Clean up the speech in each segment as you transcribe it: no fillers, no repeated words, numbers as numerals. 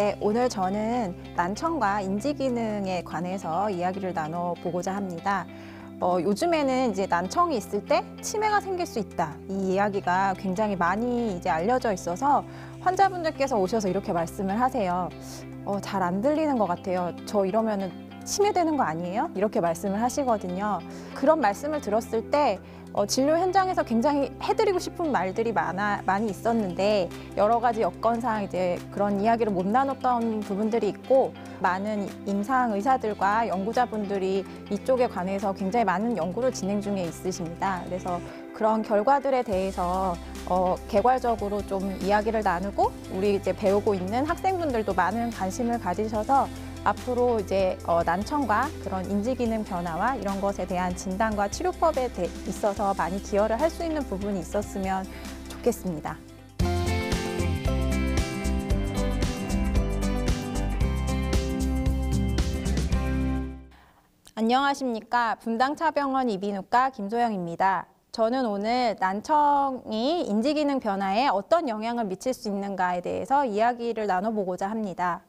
네, 오늘 저는 난청과 인지 기능에 관해서 이야기를 나눠보고자 합니다. 요즘에는 이제 난청이 있을 때 치매가 생길 수 있다. 이 이야기가 굉장히 많이 이제 알려져 있어서 환자분들께서 오셔서 이렇게 말씀을 하세요. 잘 안 들리는 것 같아요. 저 이러면은 치매되는 거 아니에요? 이렇게 말씀을 하시거든요. 그런 말씀을 들었을 때 진료 현장에서 굉장히 해드리고 싶은 말들이 많이 있었는데 여러 가지 여건상 이제 그런 이야기를 못 나눴던 부분들이 있고 많은 임상 의사들과 연구자분들이 이쪽에 관해서 굉장히 많은 연구를 진행 중에 있으십니다. 그래서 그런 결과들에 대해서 개괄적으로 좀 이야기를 나누고 우리 이제 배우고 있는 학생분들도 많은 관심을 가지셔서 앞으로 이제 난청과 그런 인지기능 변화와 이런 것에 대한 진단과 치료법에 있어서 많이 기여를 할 수 있는 부분이 있었으면 좋겠습니다. 안녕하십니까. 분당차병원 이비인후과 김소영입니다. 저는 오늘 난청이 인지기능 변화에 어떤 영향을 미칠 수 있는가에 대해서 이야기를 나눠보고자 합니다.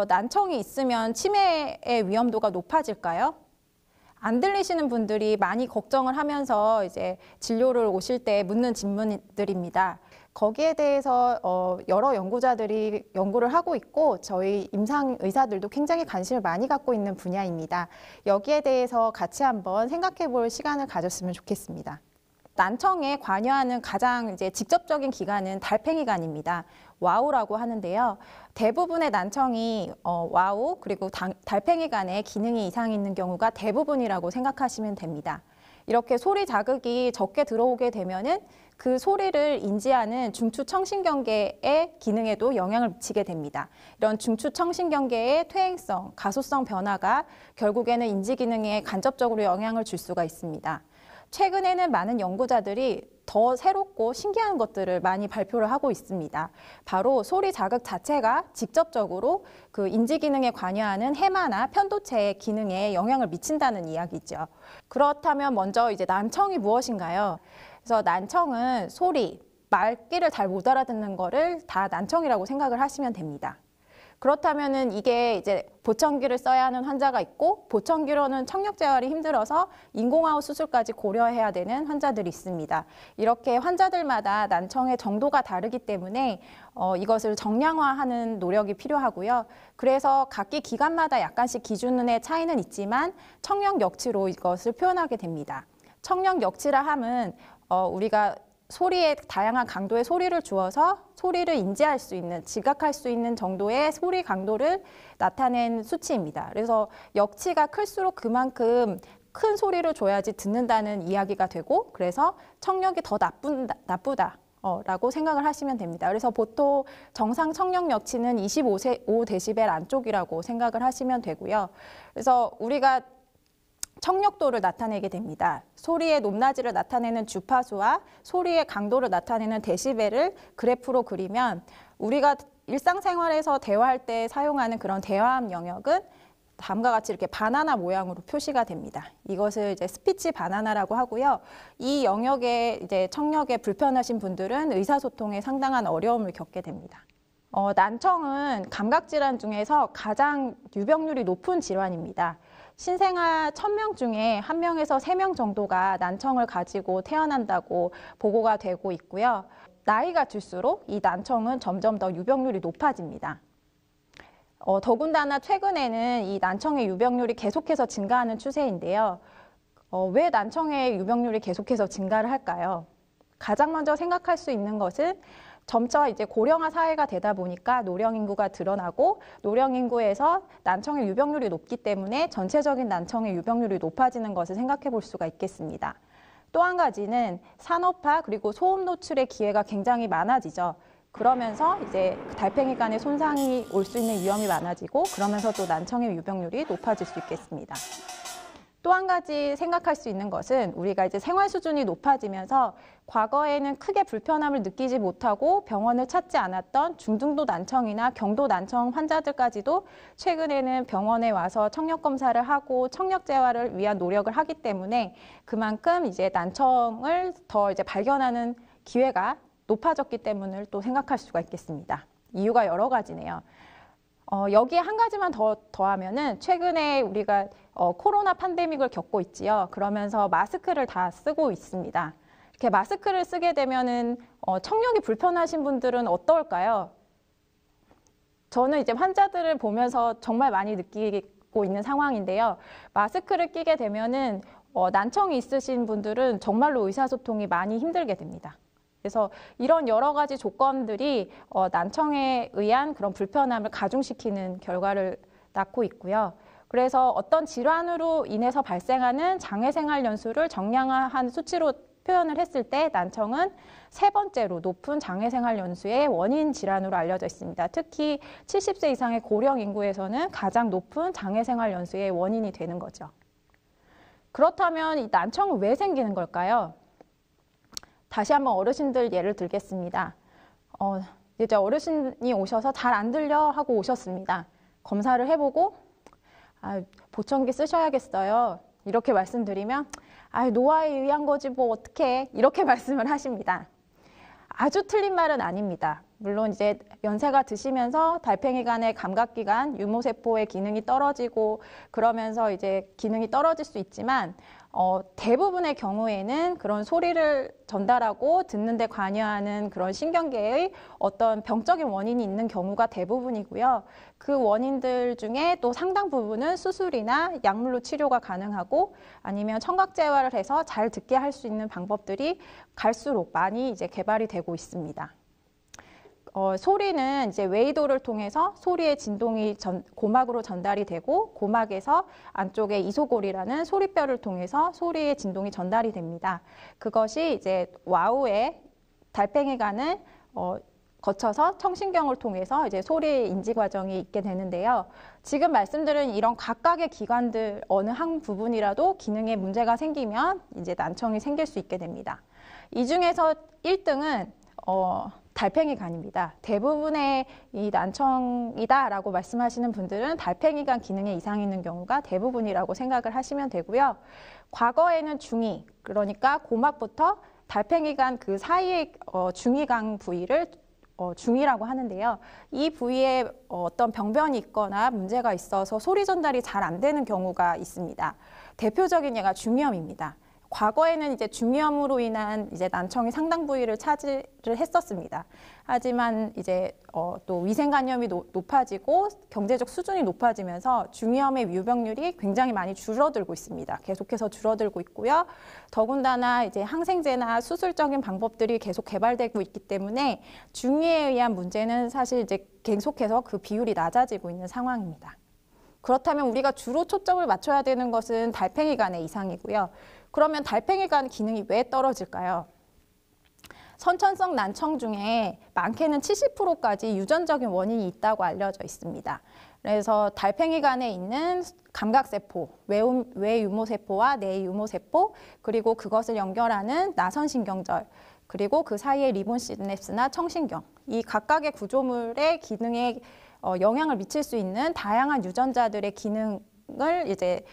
난청이 있으면 치매의 위험도가 높아질까요? 안 들리시는 분들이 많이 걱정을 하면서 이제 진료를 오실 때 묻는 질문들입니다. 거기에 대해서 여러 연구자들이 연구를 하고 있고 저희 임상 의사들도 굉장히 관심을 많이 갖고 있는 분야입니다. 여기에 대해서 같이 한번 생각해 볼 시간을 가졌으면 좋겠습니다. 난청에 관여하는 가장 이제 직접적인 기관은 달팽이관입니다. 와우라고 하는데요. 대부분의 난청이 와우 그리고 달팽이관에 기능이 이상이 있는 경우가 대부분이라고 생각하시면 됩니다. 이렇게 소리 자극이 적게 들어오게 되면은 그 소리를 인지하는 중추청신경계의 기능에도 영향을 미치게 됩니다. 이런 중추청신경계의 퇴행성, 가소성 변화가 결국에는 인지 기능에 간접적으로 영향을 줄 수가 있습니다. 최근에는 많은 연구자들이 더 새롭고 신기한 것들을 많이 발표를 하고 있습니다. 바로 소리 자극 자체가 직접적으로 그 인지 기능에 관여하는 해마나 편도체의 기능에 영향을 미친다는 이야기죠. 그렇다면 먼저 이제 난청이 무엇인가요? 그래서 난청은 소리, 말귀를 잘 못 알아듣는 거를 다 난청이라고 생각을 하시면 됩니다. 그렇다면은 이게 이제 보청기를 써야 하는 환자가 있고 보청기로는 청력 재활이 힘들어서 인공호흡 수술까지 고려해야 되는 환자들이 있습니다. 이렇게 환자들마다 난청의 정도가 다르기 때문에 이것을 정량화하는 노력이 필요하고요. 그래서 각기 기관마다 약간씩 기준의 차이는 있지만 청력 역치로 이것을 표현하게 됩니다. 청력 역치라 함은 우리가 소리에 다양한 강도의 소리를 주어서 소리를 인지할 수 있는, 지각할 수 있는 정도의 소리 강도를 나타낸 수치입니다. 그래서 역치가 클수록 그만큼 큰 소리를 줘야지 듣는다는 이야기가 되고 그래서 청력이 더 나쁘다. 라고 생각을 하시면 됩니다. 그래서 보통 정상 청력 역치는 25데시벨 안쪽이라고 생각을 하시면 되고요. 그래서 우리가 청력도를 나타내게 됩니다. 소리의 높낮이를 나타내는 주파수와 소리의 강도를 나타내는 데시벨을 그래프로 그리면 우리가 일상생활에서 대화할 때 사용하는 그런 대화음 영역은 다음과 같이 이렇게 바나나 모양으로 표시가 됩니다. 이것을 이제 스피치 바나나라고 하고요. 이 영역에 이제 청력에 불편하신 분들은 의사소통에 상당한 어려움을 겪게 됩니다. 난청은 감각질환 중에서 가장 유병률이 높은 질환입니다. 신생아 1000명 중에 1명에서 3명 정도가 난청을 가지고 태어난다고 보고가 되고 있고요. 나이가 들수록 이 난청은 점점 더 유병률이 높아집니다. 더군다나 최근에는 이 난청의 유병률이 계속해서 증가하는 추세인데요. 왜 난청의 유병률이 계속해서 증가를 할까요? 가장 먼저 생각할 수 있는 것은 점차 이제 고령화 사회가 되다 보니까 노령 인구가 드러나고 노령 인구에서 난청의 유병률이 높기 때문에 전체적인 난청의 유병률이 높아지는 것을 생각해 볼 수가 있겠습니다. 또 한 가지는 산업화 그리고 소음 노출의 기회가 굉장히 많아지죠. 그러면서 이제 달팽이관에 손상이 올 수 있는 위험이 많아지고 그러면서 또 난청의 유병률이 높아질 수 있겠습니다. 또 한 가지 생각할 수 있는 것은 우리가 이제 생활 수준이 높아지면서 과거에는 크게 불편함을 느끼지 못하고 병원을 찾지 않았던 중등도 난청이나 경도 난청 환자들까지도 최근에는 병원에 와서 청력 검사를 하고 청력 재활을 위한 노력을 하기 때문에 그만큼 이제 난청을 더 이제 발견하는 기회가 높아졌기 때문을 또 생각할 수가 있겠습니다. 이유가 여러 가지네요. 여기에 한 가지만 더하면은 최근에 우리가 코로나 팬데믹을 겪고 있지요. 그러면서 마스크를 다 쓰고 있습니다. 이렇게 마스크를 쓰게 되면은 청력이 불편하신 분들은 어떨까요? 저는 이제 환자들을 보면서 정말 많이 느끼고 있는 상황인데요. 마스크를 끼게 되면은 난청이 있으신 분들은 정말로 의사소통이 많이 힘들게 됩니다. 그래서 이런 여러 가지 조건들이 난청에 의한 그런 불편함을 가중시키는 결과를 낳고 있고요. 그래서 어떤 질환으로 인해서 발생하는 장애생활 연수를 정량화한 수치로 표현을 했을 때 난청은 세 번째로 높은 장애생활 연수의 원인 질환으로 알려져 있습니다. 특히 70세 이상의 고령 인구에서는 가장 높은 장애생활 연수의 원인이 되는 거죠. 그렇다면 이 난청은 왜 생기는 걸까요? 다시 한번 어르신들 예를 들겠습니다. 이제 어르신이 오셔서 잘 안 들려 하고 오셨습니다. 검사를 해보고 보청기 쓰셔야겠어요. 이렇게 말씀드리면 노화에 의한 거지 뭐 어떡해 이렇게 말씀을 하십니다. 아주 틀린 말은 아닙니다. 물론 이제 연세가 드시면서 달팽이관의 감각기관, 유모세포의 기능이 떨어지고 그러면서 이제 기능이 떨어질 수 있지만 대부분의 경우에는 그런 소리를 전달하고 듣는 데 관여하는 그런 신경계의 어떤 병적인 원인이 있는 경우가 대부분이고요. 그 원인들 중에 또 상당 부분은 수술이나 약물로 치료가 가능하고 아니면 청각재활을 해서 잘 듣게 할 수 있는 방법들이 갈수록 많이 이제 개발이 되고 있습니다. 소리는 이제 웨이도를 통해서 소리의 진동이 고막으로 전달이 되고 고막에서 안쪽에 이소골이라는 소리뼈를 통해서 소리의 진동이 전달이 됩니다. 그것이 이제 와우의 달팽이관을 거쳐서 청신경을 통해서 이제 소리의 인지 과정이 있게 되는데요. 지금 말씀드린 이런 각각의 기관들 어느 한 부분이라도 기능에 문제가 생기면 이제 난청이 생길 수 있게 됩니다. 이 중에서 1등은 달팽이관입니다. 대부분의 이 난청이다라고 말씀하시는 분들은 달팽이관 기능에 이상이 있는 경우가 대부분이라고 생각을 하시면 되고요. 과거에는 중이, 그러니까 고막부터 달팽이관 그 사이의 중이관 부위를 중이라고 하는데요. 이 부위에 어떤 병변이 있거나 문제가 있어서 소리 전달이 잘 안 되는 경우가 있습니다. 대표적인 예가 중이염입니다. 과거에는 이제 중이염으로 인한 이제 난청이 상당 부위를 차지를 했었습니다. 하지만 이제 또 위생관념이 높아지고 경제적 수준이 높아지면서 중이염의 유병률이 굉장히 많이 줄어들고 있습니다. 계속해서 줄어들고 있고요. 더군다나 이제 항생제나 수술적인 방법들이 계속 개발되고 있기 때문에 중이에 의한 문제는 사실 이제 계속해서 그 비율이 낮아지고 있는 상황입니다. 그렇다면 우리가 주로 초점을 맞춰야 되는 것은 달팽이관의 이상이고요. 그러면 달팽이관 기능이 왜 떨어질까요? 선천성 난청 중에 많게는 70%까지 유전적인 원인이 있다고 알려져 있습니다. 그래서 달팽이관에 있는 감각세포, 외유모세포와 내유모세포, 그리고 그것을 연결하는 나선신경절, 그리고 그 사이에 리본 시냅스나 청신경, 이 각각의 구조물의 기능에 영향을 미칠 수 있는 다양한 유전자들의 기능을 이제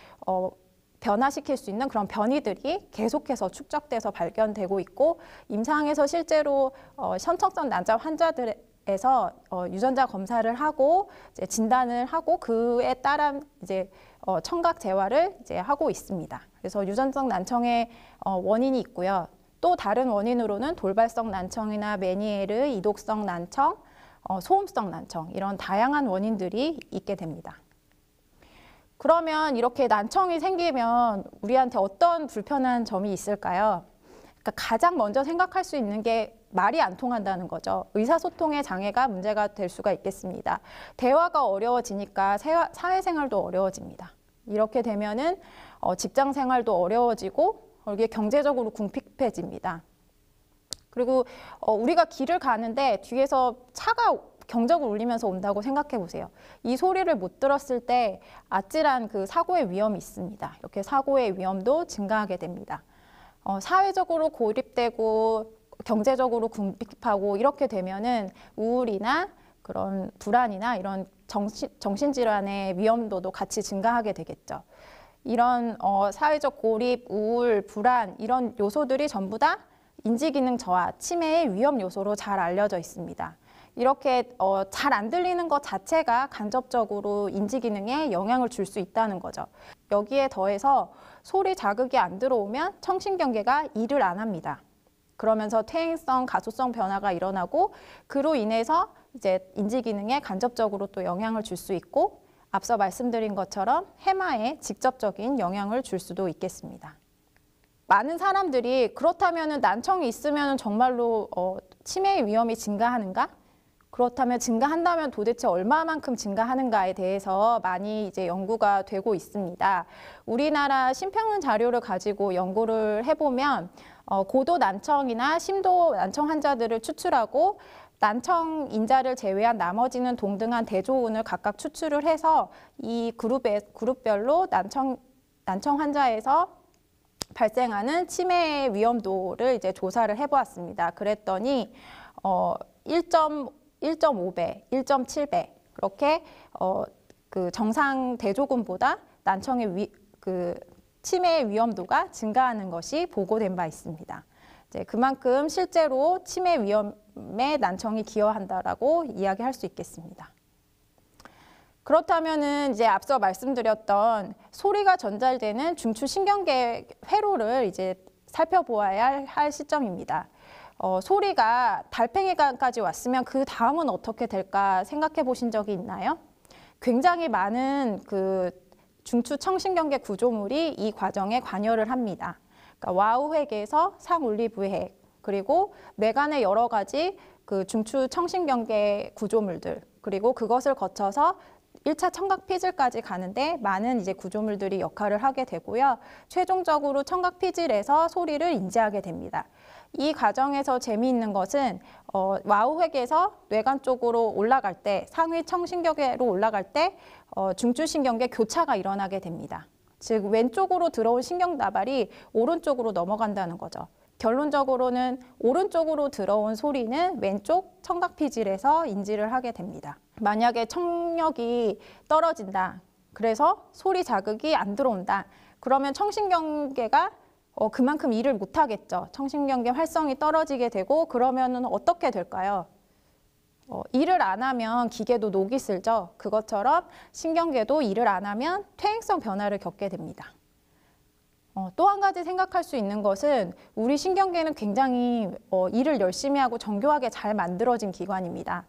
변화시킬 수 있는 그런 변이들이 계속해서 축적돼서 발견되고 있고 임상에서 실제로 선천성 난자 환자들에서 유전자 검사를 하고 이제 진단을 하고 그에 따른 이제 청각 재활을 이제 하고 있습니다. 그래서 유전성 난청의 원인이 있고요. 또 다른 원인으로는 돌발성 난청이나 메니에르, 이독성 난청, 소음성 난청 이런 다양한 원인들이 있게 됩니다. 그러면 이렇게 난청이 생기면 우리한테 어떤 불편한 점이 있을까요? 그러니까 가장 먼저 생각할 수 있는 게 말이 안 통한다는 거죠. 의사소통의 장애가 문제가 될 수가 있겠습니다. 대화가 어려워지니까 사회생활도 어려워집니다. 이렇게 되면은 직장생활도 어려워지고 이게 경제적으로 궁핍해집니다. 그리고 우리가 길을 가는데 뒤에서 차가 경적을 울리면서 온다고 생각해 보세요. 이 소리를 못 들었을 때 아찔한 그 사고의 위험이 있습니다. 이렇게 사고의 위험도 증가하게 됩니다. 사회적으로 고립되고 경제적으로 궁핍하고 이렇게 되면은 우울이나 그런 불안이나 이런 정신질환의 위험도도 같이 증가하게 되겠죠. 이런 사회적 고립, 우울, 불안 이런 요소들이 전부 다 인지기능 저하, 치매의 위험 요소로 잘 알려져 있습니다. 이렇게 잘 안 들리는 것 자체가 간접적으로 인지 기능에 영향을 줄 수 있다는 거죠. 여기에 더해서 소리 자극이 안 들어오면 청신경계가 일을 안 합니다. 그러면서 퇴행성, 가소성 변화가 일어나고 그로 인해서 이제 인지 기능에 간접적으로 또 영향을 줄 수 있고 앞서 말씀드린 것처럼 해마에 직접적인 영향을 줄 수도 있겠습니다. 많은 사람들이 그렇다면 난청이 있으면 정말로 치매의 위험이 증가하는가? 그렇다면 증가한다면 도대체 얼마만큼 증가하는가에 대해서 많이 이제 연구가 되고 있습니다. 우리나라 심평원 자료를 가지고 연구를 해보면 고도 난청이나 심도 난청 환자들을 추출하고 난청 인자를 제외한 나머지는 동등한 대조운을 각각 추출을 해서 이 그룹별로 난청 환자에서 발생하는 치매의 위험도를 이제 조사를 해보았습니다. 그랬더니 1.5배, 1.7배 그렇게 그 정상 대조군보다 난청의 치매의 위험도가 증가하는 것이 보고된 바 있습니다. 이제 그만큼 실제로 치매 위험에 난청이 기여한다라고 이야기할 수 있겠습니다. 그렇다면은 이제 앞서 말씀드렸던 소리가 전달되는 중추신경계 회로를 이제 살펴보아야 할 시점입니다. 소리가 달팽이관까지 왔으면 그 다음은 어떻게 될까 생각해 보신 적이 있나요? 굉장히 많은 그 중추 청신경계 구조물이 이 과정에 관여를 합니다. 그러니까 와우획에서 상올리브핵 그리고 뇌간의 여러 가지 그 중추 청신경계 구조물들 그리고 그것을 거쳐서 1차 청각 피질까지 가는데 많은 이제 구조물들이 역할을 하게 되고요. 최종적으로 청각 피질에서 소리를 인지하게 됩니다. 이 과정에서 재미있는 것은 와우획에서 뇌간 쪽으로 올라갈 때, 상위 청신경계로 올라갈 때 중추신경계 교차가 일어나게 됩니다. 즉 왼쪽으로 들어온 신경나발이 오른쪽으로 넘어간다는 거죠. 결론적으로는 오른쪽으로 들어온 소리는 왼쪽 청각피질에서 인지를 하게 됩니다. 만약에 청력이 떨어진다. 그래서 소리 자극이 안 들어온다. 그러면 청신경계가 그만큼 일을 못하겠죠. 청신경계 활성이 떨어지게 되고 그러면 어떻게 될까요? 일을 안 하면 기계도 녹이 슬죠. 그것처럼 신경계도 일을 안 하면 퇴행성 변화를 겪게 됩니다. 또 한 가지 생각할 수 있는 것은 우리 신경계는 굉장히 일을 열심히 하고 정교하게 잘 만들어진 기관입니다.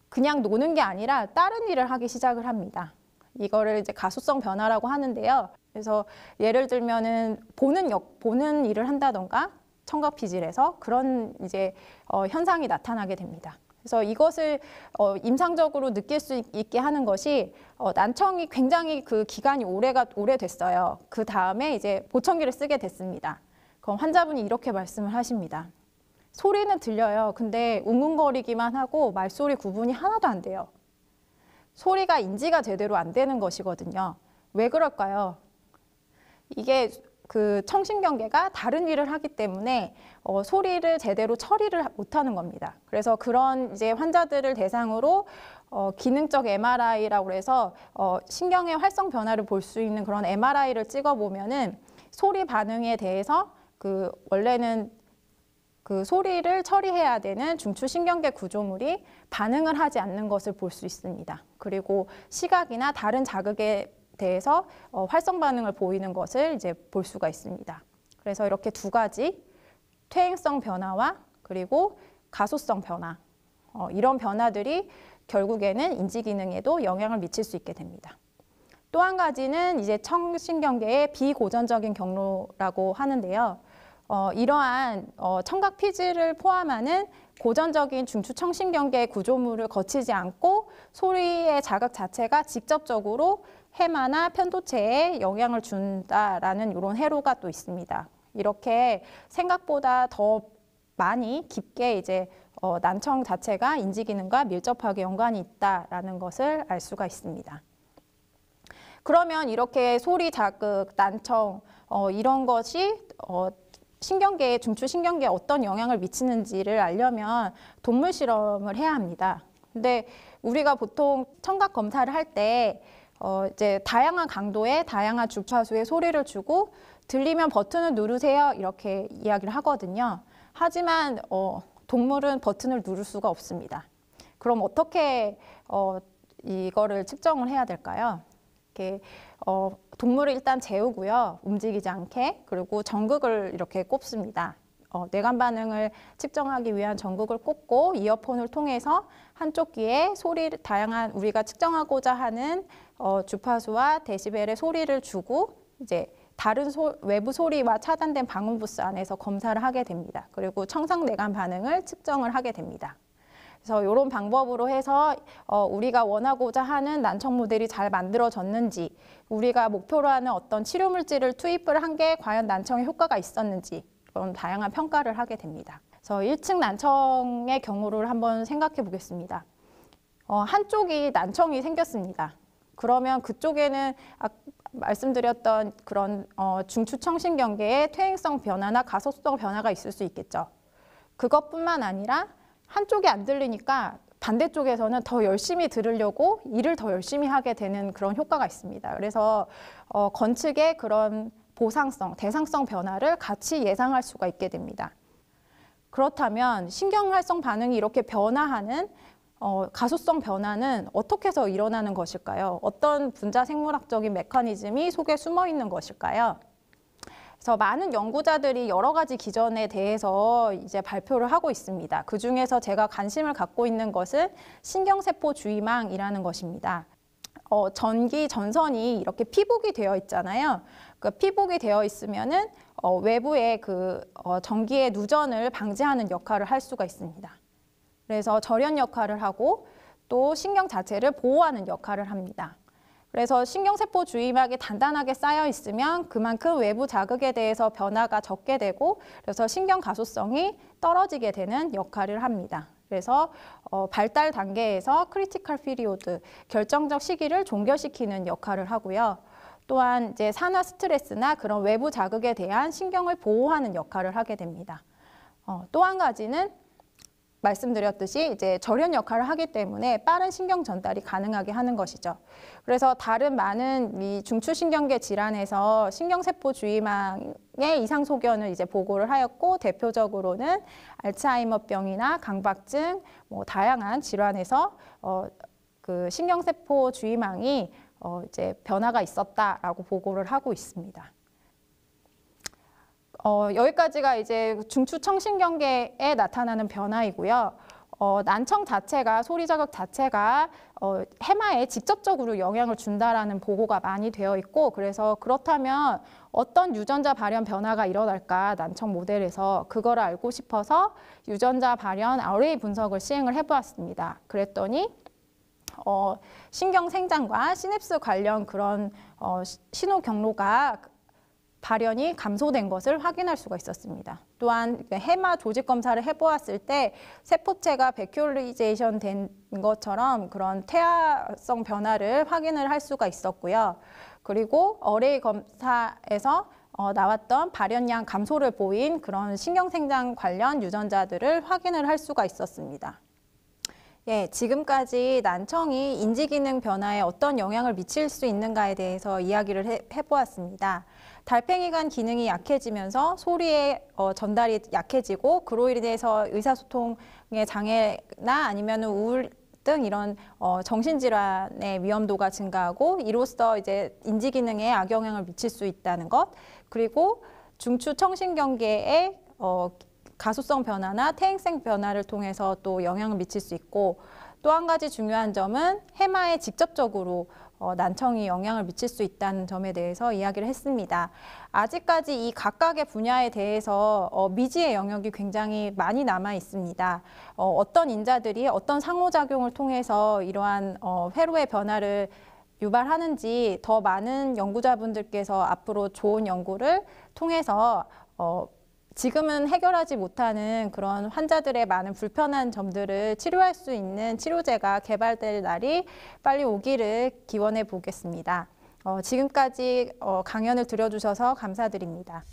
그냥 노는 게 아니라 다른 일을 하기 시작을 합니다. 이거를 이제 가소성 변화라고 하는데요. 그래서 예를 들면은 보는 일을 한다던가 청각피질에서 그런 이제 현상이 나타나게 됩니다. 그래서 이것을 임상적으로 느낄 수 있게 하는 것이 난청이 굉장히 그 기간이 오래됐어요. 그 다음에 이제 보청기를 쓰게 됐습니다. 그럼 환자분이 이렇게 말씀을 하십니다. 소리는 들려요. 근데 웅웅거리기만 하고 말소리 구분이 하나도 안 돼요. 소리가 인지가 제대로 안 되는 것이거든요. 왜 그럴까요? 이게 그 청신경계가 다른 일을 하기 때문에 소리를 제대로 처리를 못하는 겁니다. 그래서 그런 이제 환자들을 대상으로 기능적 MRI라고 해서 신경의 활성 변화를 볼 수 있는 그런 MRI를 찍어보면은 소리 반응에 대해서 그 원래는 그 소리를 처리해야 되는 중추신경계 구조물이 반응을 하지 않는 것을 볼 수 있습니다. 그리고 시각이나 다른 자극에 대해서 활성 반응을 보이는 것을 이제 볼 수가 있습니다. 그래서 이렇게 두 가지 퇴행성 변화와 그리고 가소성 변화 이런 변화들이 결국에는 인지 기능에도 영향을 미칠 수 있게 됩니다. 또 한 가지는 이제 청신경계의 비고전적인 경로라고 하는데요. 이러한 청각 피질을 포함하는 고전적인 중추 청신경계 구조물을 거치지 않고 소리의 자극 자체가 직접적으로 해마나 편도체에 영향을 준다라는 이런 해로가 또 있습니다. 이렇게 생각보다 더 많이 깊게 이제 난청 자체가 인지 기능과 밀접하게 연관이 있다라는 것을 알 수가 있습니다. 그러면 이렇게 소리 자극, 난청 이런 것이 신경계에 중추신경계에 어떤 영향을 미치는지를 알려면 동물 실험을 해야 합니다. 근데 우리가 보통 청각 검사를 할 때 이제 다양한 강도의 다양한 주파수의 소리를 주고 들리면 버튼을 누르세요 이렇게 이야기를 하거든요. 하지만 동물은 버튼을 누를 수가 없습니다. 그럼 어떻게 이거를 측정을 해야 될까요? 이렇게 동물을 일단 재우고요. 움직이지 않게. 그리고 전극을 이렇게 꼽습니다. 뇌관 반응을 측정하기 위한 전극을 꼽고 이어폰을 통해서 한쪽 귀에 소리를 다양한 우리가 측정하고자 하는 주파수와 데시벨의 소리를 주고 이제 다른 외부 소리와 차단된 방음 부스 안에서 검사를 하게 됩니다. 그리고 청상 뇌관 반응을 측정을 하게 됩니다. 그래서 이런 방법으로 해서 우리가 원하고자 하는 난청 모델이 잘 만들어졌는지, 우리가 목표로 하는 어떤 치료 물질을 투입을 한 게 과연 난청에 효과가 있었는지 그런 다양한 평가를 하게 됩니다. 그래서 1층 난청의 경우를 한번 생각해 보겠습니다. 한쪽이 난청이 생겼습니다. 그러면 그쪽에는 말씀드렸던 그런 중추청신경계의 퇴행성 변화나 가소성 변화가 있을 수 있겠죠. 그것뿐만 아니라 한쪽이 안 들리니까 반대쪽에서는 더 열심히 들으려고 일을 더 열심히 하게 되는 그런 효과가 있습니다. 그래서 건측의 그런 보상성, 대상성 변화를 같이 예상할 수가 있게 됩니다. 그렇다면 신경활성 반응이 이렇게 변화하는 가소성 변화는 어떻게 해서 일어나는 것일까요? 어떤 분자 생물학적인 메커니즘이 속에 숨어 있는 것일까요? 그래서 많은 연구자들이 여러 가지 기전에 대해서 이제 발표를 하고 있습니다. 그 중에서 제가 관심을 갖고 있는 것은 신경세포 주위망이라는 것입니다. 전기 전선이 이렇게 피복이 되어 있잖아요. 그 피복이 되어 있으면은 외부의 그 전기의 누전을 방지하는 역할을 할 수가 있습니다. 그래서 절연 역할을 하고 또 신경 자체를 보호하는 역할을 합니다. 그래서 신경세포 주위막이 단단하게 쌓여 있으면 그만큼 외부 자극에 대해서 변화가 적게 되고 그래서 신경 가소성이 떨어지게 되는 역할을 합니다. 그래서 발달 단계에서 크리티컬 피리오드, 결정적 시기를 종결시키는 역할을 하고요. 또한 이제 산화 스트레스나 그런 외부 자극에 대한 신경을 보호하는 역할을 하게 됩니다. 또 한 가지는 말씀드렸듯이 이제 절연 역할을 하기 때문에 빠른 신경 전달이 가능하게 하는 것이죠. 그래서 다른 많은 이 중추신경계 질환에서 신경세포 주위망의 이상 소견을 이제 보고를 하였고 대표적으로는 알츠하이머병이나 강박증, 다양한 질환에서 그 신경세포 주위망이 이제 변화가 있었다라고 보고를 하고 있습니다. 여기까지가 이제 중추청신경계에 나타나는 변화이고요. 난청 자체가, 소리 자극 자체가 해마에 직접적으로 영향을 준다라는 보고가 많이 되어 있고, 그래서 그렇다면 어떤 유전자 발현 변화가 일어날까 난청 모델에서 그거를 알고 싶어서 유전자 발현 어레이 분석을 시행을 해보았습니다. 그랬더니 신경 생장과 시냅스 관련 그런 신호 경로가 발현이 감소된 것을 확인할 수가 있었습니다. 또한 해마 조직 검사를 해보았을 때 세포체가 베큐리제이션 된 것처럼 그런 퇴화성 변화를 확인을 할 수가 있었고요. 그리고 어레이 검사에서 나왔던 발현량 감소를 보인 그런 신경생장 관련 유전자들을 확인을 할 수가 있었습니다. 예, 지금까지 난청이 인지기능 변화에 어떤 영향을 미칠 수 있는가에 대해서 이야기를 해보았습니다. 달팽이관 기능이 약해지면서 소리의 전달이 약해지고 그로 인해서 의사소통의 장애나 아니면 우울 등 이런 정신질환의 위험도가 증가하고 이로써 이제 인지기능에 악영향을 미칠 수 있다는 것, 그리고 중추청신경계의 가소성 변화나 퇴행성 변화를 통해서 또 영향을 미칠 수 있고, 또 한 가지 중요한 점은 해마에 직접적으로 난청이 영향을 미칠 수 있다는 점에 대해서 이야기를 했습니다. 아직까지 이 각각의 분야에 대해서 미지의 영역이 굉장히 많이 남아 있습니다. 어떤 인자들이 어떤 상호작용을 통해서 이러한 회로의 변화를 유발하는지 더 많은 연구자분들께서 앞으로 좋은 연구를 통해서 지금은 해결하지 못하는 그런 환자들의 많은 불편한 점들을 치료할 수 있는 치료제가 개발될 날이 빨리 오기를 기원해 보겠습니다. 지금까지 강연을 들어주셔서 감사드립니다.